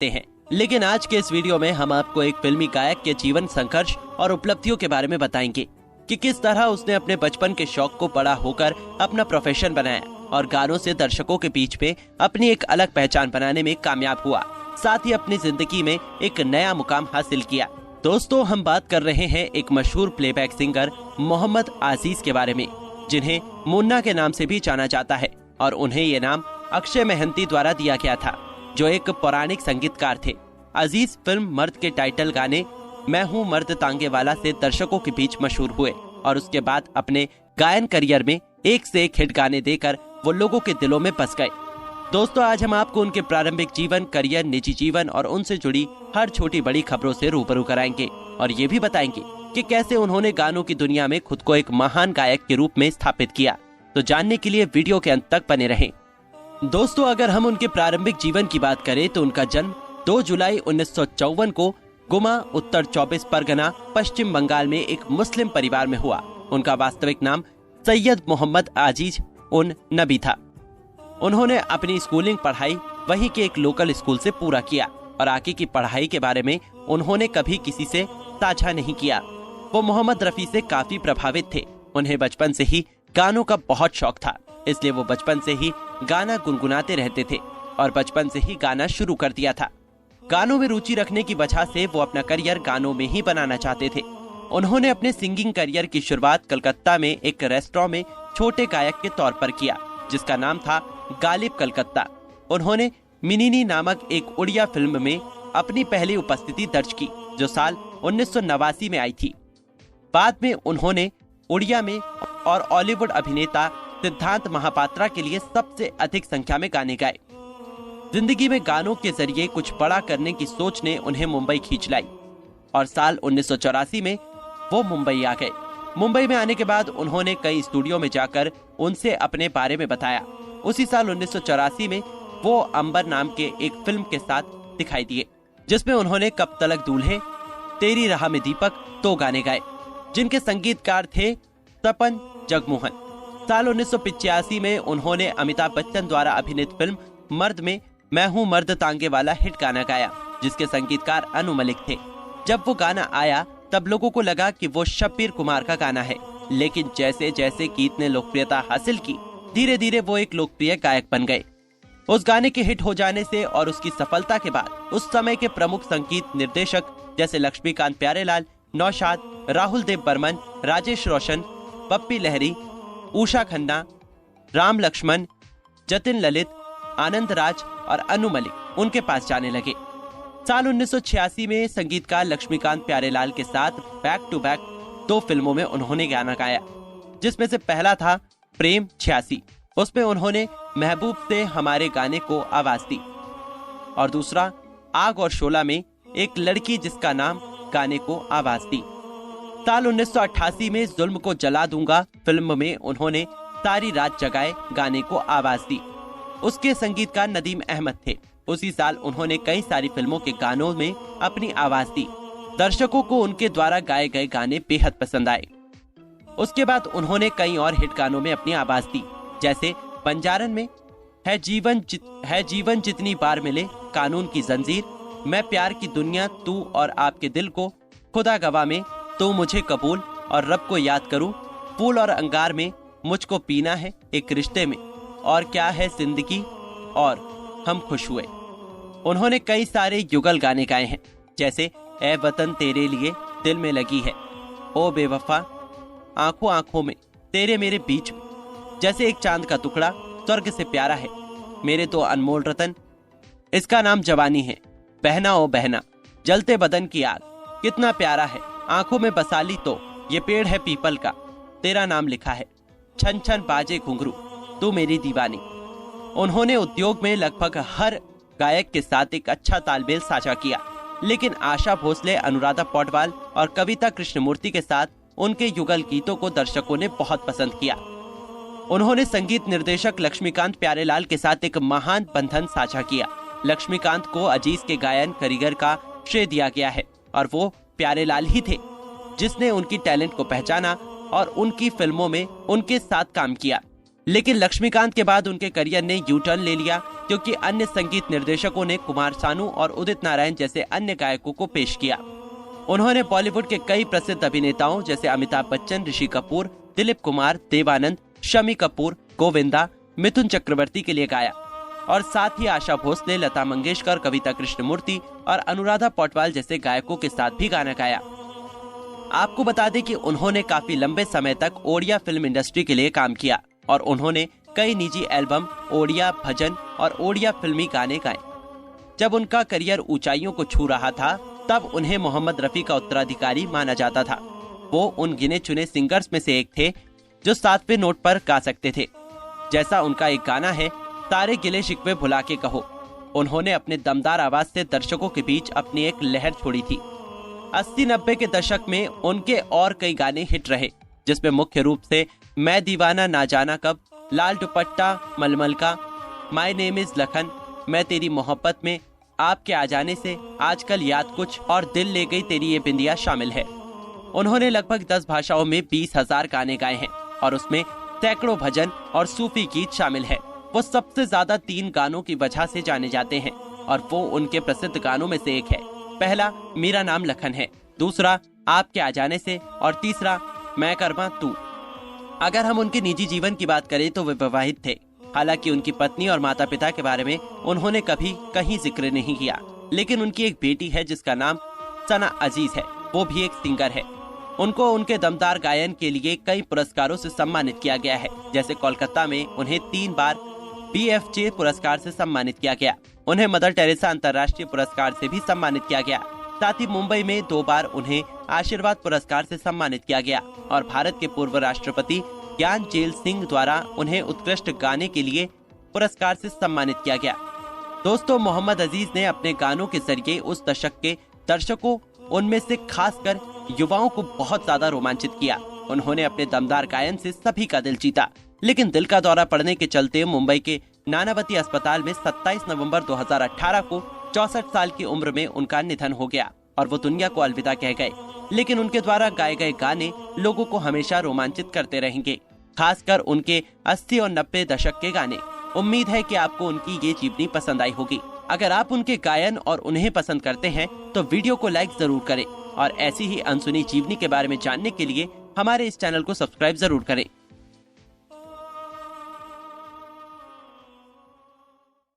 हैं। लेकिन आज के इस वीडियो में हम आपको एक फिल्मी गायक के जीवन संघर्ष और उपलब्धियों के बारे में बताएंगे कि किस तरह उसने अपने बचपन के शौक को बड़ा होकर अपना प्रोफेशन बनाया और गानों से दर्शकों के बीच में अपनी एक अलग पहचान बनाने में कामयाब हुआ, साथ ही अपनी जिंदगी में एक नया मुकाम हासिल किया। दोस्तों, हम बात कर रहे हैं एक मशहूर प्लेबैक सिंगर मोहम्मद आजीज के बारे में, जिन्हें मुन्ना के नाम से भी जाना जाता है और उन्हें ये नाम अक्षय मेहंती द्वारा दिया गया था, जो एक पौराणिक संगीतकार थे। अजीज फिल्म मर्द के टाइटल गाने मैं हूँ मर्द तांगे वाला से दर्शकों के बीच मशहूर हुए और उसके बाद अपने गायन करियर में एक से एक हिट गाने देकर वो लोगों के दिलों में बस गए। दोस्तों, आज हम आपको उनके प्रारंभिक जीवन, करियर, निजी जीवन और उनसे जुड़ी हर छोटी बड़ी खबरों से रूबरू कराएंगे और ये भी बताएंगे कि कैसे उन्होंने गानों की दुनिया में खुद को एक महान गायक के रूप में स्थापित किया। तो जानने के लिए वीडियो के अंत तक बने रहें। दोस्तों, अगर हम उनके प्रारंभिक जीवन की बात करें तो उनका जन्म 2 जुलाई 1954 को गुमा, उत्तर 24 परगना, पश्चिम बंगाल में एक मुस्लिम परिवार में हुआ। उनका वास्तविक नाम सैयद मोहम्मद आजीज उन नबी था। उन्होंने अपनी स्कूलिंग पढ़ाई वहीं के एक लोकल स्कूल से पूरा किया और आगे की पढ़ाई के बारे में उन्होंने कभी किसी से साझा नहीं किया। वो मोहम्मद रफी से काफी प्रभावित थे। उन्हें बचपन से ही गानों का बहुत शौक था, इसलिए वो बचपन से ही गाना गुनगुनाते रहते थे और बचपन से ही गाना शुरू कर दिया था। गानों में रुचि रखने की वजह से वो अपना करियर गानों में ही बनाना चाहते थे। उन्होंने अपने सिंगिंग करियर की शुरुआत कलकत्ता में एक रेस्टोरेंट में छोटे गायक के तौर पर किया, जिसका नाम था गालिब कलकत्ता। उन्होंने मिनीनी नामक एक उड़िया फिल्म में अपनी पहली उपस्थिति दर्ज की, जो साल 1989 में आई थी। बाद में उन्होंने उड़िया में और बॉलीवुड अभिनेता सिद्धांत महापात्रा के लिए सबसे अधिक संख्या में गाने गाए। जिंदगी में गानों के जरिए कुछ बड़ा करने की सोच ने उन्हें मुंबई खींच लाई और साल 1984 में वो मुंबई आ गए। मुंबई में आने के बाद उन्होंने कई स्टूडियो में जाकर उनसे अपने बारे में बताया। उसी साल 1984 में वो अंबर नाम के एक फिल्म के साथ दिखाई दिए, जिसमें उन्होंने कब तलक दूल्हे, तेरी राह में दीपक दो गाने गाए, जिनके संगीतकार थे तपन जगमोहन। साल 1985 में उन्होंने अमिताभ बच्चन द्वारा अभिनीत फिल्म मर्द में मैं हूँ मर्द तांगे वाला हिट गाना गाया, जिसके संगीतकार अनु मलिक थे। जब वो गाना आया तब लोगों को लगा कि वो शब्बीर कुमार का गाना है, लेकिन जैसे जैसे गीत ने लोकप्रियता हासिल की, धीरे धीरे वो एक लोकप्रिय गायक बन गए। उस गाने के हिट हो जाने से और उसकी सफलता के बाद उस समय के प्रमुख संगीत निर्देशक जैसे लक्ष्मीकांत प्यारेलाल, नौशाद, राहुल देव बर्मन, राजेश रोशन, पप्पी लहरी, उषा खन्ना, राम लक्ष्मण, जतिन ललित, आनंद राज और अनु मलिक उनके पास जाने लगे। साल 1986 में संगीतकार लक्ष्मीकांत प्यारेलाल के साथ बैक टू बैक 2 फिल्मों में उन्होंने गाना गाया, जिसमें से पहला था प्रेम 86। उसमें उन्होंने महबूब से हमारे गाने को आवाज दी और दूसरा आग और शोला में एक लड़की जिसका नाम गाने को आवाज दी। साल 1988 में जुल्म को जला दूंगा फिल्म में उन्होंने सारी रात जगाए गाने को आवाज दी। उसके संगीतकार नदीम अहमद थे। उसी साल उन्होंने कई सारी फिल्मों के गानों में अपनी आवाज दी। दर्शकों को उनके द्वारा गाए गए गाने बेहद पसंद आए। उसके बाद उन्होंने कई और हिट गानों में अपनी आवाज दी, जैसे बंजारन में है जीवन जितनी बार मिले, कानून की जंजीर, मैं प्यार की दुनिया, तू और आपके दिल को, खुदा गवाह में, तू मुझे कबूल और रब को याद करूं, फूल और अंगार में, मुझको पीना है एक रिश्ते में, और क्या है जिंदगी और हम खुश हुए। उन्होंने कई सारे युगल गाने गाए हैं, जैसे ए वतन तेरे लिए दिल में लगी है, ओ बेवफा, आंखों आंखों में, तेरे मेरे बीच में, जैसे एक चांद का टुकड़ा, स्वर्ग से प्यारा है, मेरे तो अनमोल रतन, इसका नाम जवानी है, बहना ओ बहना, जलते बदन की आग, कितना प्यारा है, आंखों में बसा ली तो, ये पेड़ है पीपल का, तेरा नाम लिखा है, छन छन बाजे घुंघरू, तू मेरी दीवानी। उन्होंने उद्योग में लगभग हर गायक के साथ एक अच्छा तालमेल साझा किया, लेकिन आशा भोसले, अनुराधा पौडवाल और कविता कृष्णमूर्ति के साथ उनके युगल गीतों को दर्शकों ने बहुत पसंद किया। उन्होंने संगीत निर्देशक लक्ष्मीकांत प्यारेलाल के साथ एक महान बंधन साझा किया। लक्ष्मीकांत को अजीज के गायन करियर का श्रेय दिया गया है और वो प्यारेलाल ही थे जिसने उनकी टैलेंट को पहचाना और उनकी फिल्मों में उनके साथ काम किया। लेकिन लक्ष्मीकांत के बाद उनके करियर ने यू टर्न ले लिया, क्योंकि अन्य संगीत निर्देशकों ने कुमार सानू और उदित नारायण जैसे अन्य गायकों को पेश किया। उन्होंने बॉलीवुड के कई प्रसिद्ध अभिनेताओं जैसे अमिताभ बच्चन, ऋषि कपूर, दिलीप कुमार, देवानंद, शम्मी कपूर, गोविंदा, मिथुन चक्रवर्ती के लिए गाया और साथ ही आशा भोसले, लता मंगेशकर, कविता कृष्णमूर्ति और अनुराधा पौडवाल जैसे गायकों के साथ भी गाना गाया। आपको बता दें कि उन्होंने काफी लंबे समय तक ओडिया फिल्म इंडस्ट्री के लिए काम किया और उन्होंने कई निजी एल्बम, ओडिया भजन और ओडिया फिल्मी गाने गाए। जब उनका करियर ऊंचाइयों को छू रहा था तब उन्हें मोहम्मद रफी का उत्तराधिकारी माना जाता था। वो उन गिने चुने सिंगर्स में से एक थे जो 7वें नोट पर गा सकते थे। जैसा उनका एक गाना है, सारे गिले शिकवे भुला के कहो। उन्होंने अपने दमदार आवाज से दर्शकों के बीच अपनी एक लहर छोड़ी थी। 80-90 के दशक में उनके और कई गाने हिट रहे, जिसमें मुख्य रूप से मैं दीवाना ना जाना कब, लाल दुपट्टा, मलमल का, माय नेम इज लखन, मैं तेरी मोहब्बत में, आपके आ जाने से, आजकल याद कुछ और दिल ले गई तेरी ये बिंदिया शामिल है। उन्होंने लगभग 10 भाषाओं में 20,000 गाने गाए हैं और उसमें सैकड़ों भजन और सूफी गीत शामिल है। वो सबसे ज्यादा 3 गानों की वजह से जाने जाते हैं और वो उनके प्रसिद्ध गानों में से एक है। पहला मेरा नाम लखन है, दूसरा आपके आ जाने से और तीसरा मैं करवा तू। अगर हम उनके निजी जीवन की बात करें तो वे विवाहित थे। हालांकि उनकी पत्नी और माता पिता के बारे में उन्होंने कभी कहीं जिक्र नहीं किया, लेकिन उनकी एक बेटी है जिसका नाम सना अजीज है। वो भी एक सिंगर है। उनको उनके दमदार गायन के लिए कई पुरस्कारों से सम्मानित किया गया है। जैसे कोलकाता में उन्हें 3 बार BFJ पुरस्कार से सम्मानित किया गया। उन्हें मदर टेरेसा अंतर्राष्ट्रीय पुरस्कार से भी सम्मानित किया गया। साथ ही मुंबई में 2 बार उन्हें आशीर्वाद पुरस्कार से सम्मानित किया गया और भारत के पूर्व राष्ट्रपति ज्ञानचेल सिंह द्वारा उन्हें उत्कृष्ट गाने के लिए पुरस्कार से सम्मानित किया गया। दोस्तों, मोहम्मद अजीज ने अपने गानों के जरिए उस दशक के दर्शकों, उनमें से खासकर युवाओं को बहुत ज्यादा रोमांचित किया। उन्होंने अपने दमदार गायन से सभी का दिल जीता, लेकिन दिल का दौरा पड़ने के चलते मुंबई के नानावती अस्पताल में 27 नवंबर 2018 को 64 साल की उम्र में उनका निधन हो गया और वो दुनिया को अलविदा कह गए। लेकिन उनके द्वारा गाए गए गाने लोगों को हमेशा रोमांचित करते रहेंगे, खासकर उनके 80 और 90 दशक के गाने। उम्मीद है कि आपको उनकी ये जीवनी पसंद आई होगी। अगर आप उनके गायन और उन्हें पसंद करते हैं तो वीडियो को लाइक जरूर करें और ऐसी ही अनसुनी जीवनी के बारे में जानने के लिए हमारे इस चैनल को सब्सक्राइब जरूर करें।